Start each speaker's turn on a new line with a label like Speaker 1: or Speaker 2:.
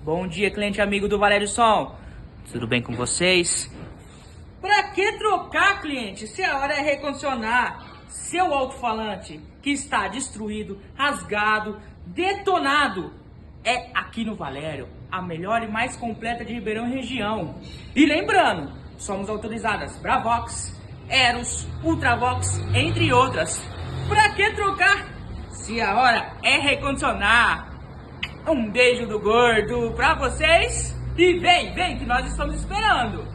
Speaker 1: Bom dia, cliente amigo do Valério Som. Tudo bem com vocês? Pra que trocar, cliente, se a hora é recondicionar seu alto-falante que está destruído, rasgado, detonado? É aqui no Valério, a melhor e mais completa de Ribeirão região. E lembrando, somos autorizadas Bravox, Eros, Ultravox, entre outras. Pra que trocar se a hora é recondicionar? Um beijo do gordo pra vocês e vem que nós estamos esperando.